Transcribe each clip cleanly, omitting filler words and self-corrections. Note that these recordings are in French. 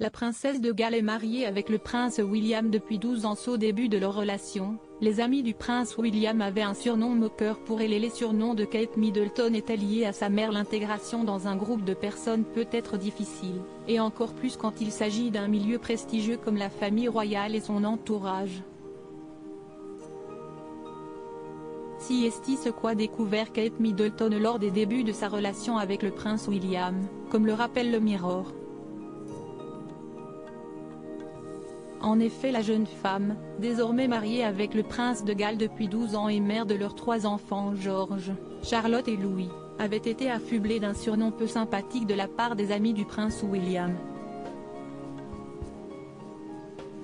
La princesse de Galles est mariée avec le prince William depuis 12 ans. Au début de leur relation, les amis du prince William avaient un surnom moqueur pour elle et les surnoms de Kate Middleton étaient liés à sa mère. L'intégration dans un groupe de personnes peut être difficile, et encore plus quand il s'agit d'un milieu prestigieux comme la famille royale et son entourage. Si est ce qu'a découvert Kate Middleton lors des débuts de sa relation avec le prince William, comme le rappelle le Mirror. En effet, la jeune femme, désormais mariée avec le prince de Galles depuis 12 ans et mère de leurs 3 enfants George, Charlotte et Louis, avait été affublée d'un surnom peu sympathique de la part des amis du prince William.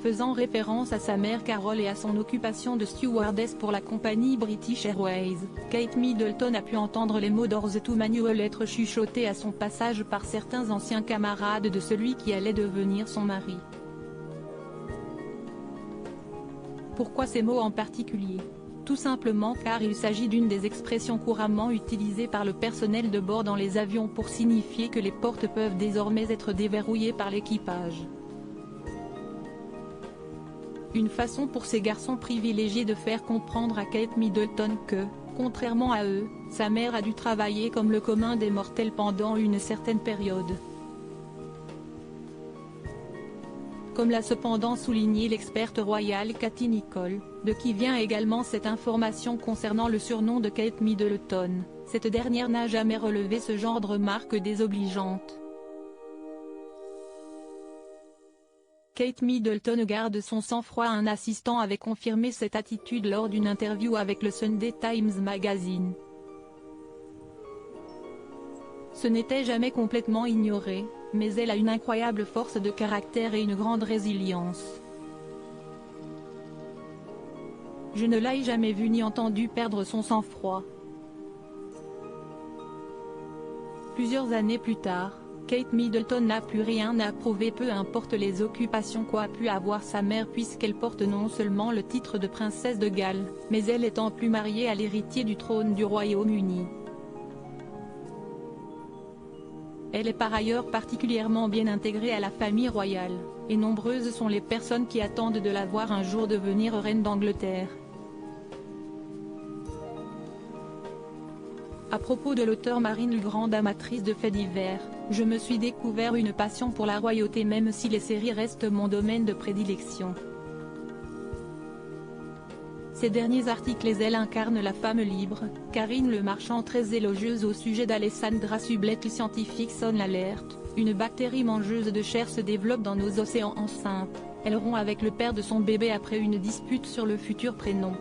Faisant référence à sa mère Carole et à son occupation de stewardess pour la compagnie British Airways, Kate Middleton a pu entendre les mots d'Ors to Manuel être chuchotés à son passage par certains anciens camarades de celui qui allait devenir son mari. Pourquoi ces mots en particulier? Tout simplement car il s'agit d'une des expressions couramment utilisées par le personnel de bord dans les avions pour signifier que les portes peuvent désormais être déverrouillées par l'équipage. Une façon pour ces garçons privilégiés de faire comprendre à Kate Middleton que, contrairement à eux, sa mère a dû travailler comme le commun des mortels pendant une certaine période. Comme l'a cependant souligné l'experte royale Cathy Nicholl, de qui vient également cette information concernant le surnom de Kate Middleton, cette dernière n'a jamais relevé ce genre de remarques désobligeantes. Kate Middleton garde son sang-froid. Un assistant avait confirmé cette attitude lors d'une interview avec le Sunday Times Magazine. Ce n'était jamais complètement ignoré, mais elle a une incroyable force de caractère et une grande résilience. Je ne l'ai jamais vue ni entendue perdre son sang-froid. Plusieurs années plus tard, Kate Middleton n'a plus rien à prouver, peu importe les occupations qu'a pu avoir sa mère, puisqu'elle porte non seulement le titre de princesse de Galles, mais elle étant plus mariée à l'héritier du trône du Royaume-Uni. Elle est par ailleurs particulièrement bien intégrée à la famille royale, et nombreuses sont les personnes qui attendent de la voir un jour devenir reine d'Angleterre. À propos de l'auteure Marine, grande amatrice de faits divers, je me suis découvert une passion pour la royauté, même si les séries restent mon domaine de prédilection. Ces derniers articles, elle incarne la femme libre, Karine Le Marchand, très élogieuse au sujet d'Alessandra Sublet. Le scientifique sonne l'alerte, une bactérie mangeuse de chair se développe dans nos océans. Enceinte, elle rompt avec le père de son bébé après une dispute sur le futur prénom.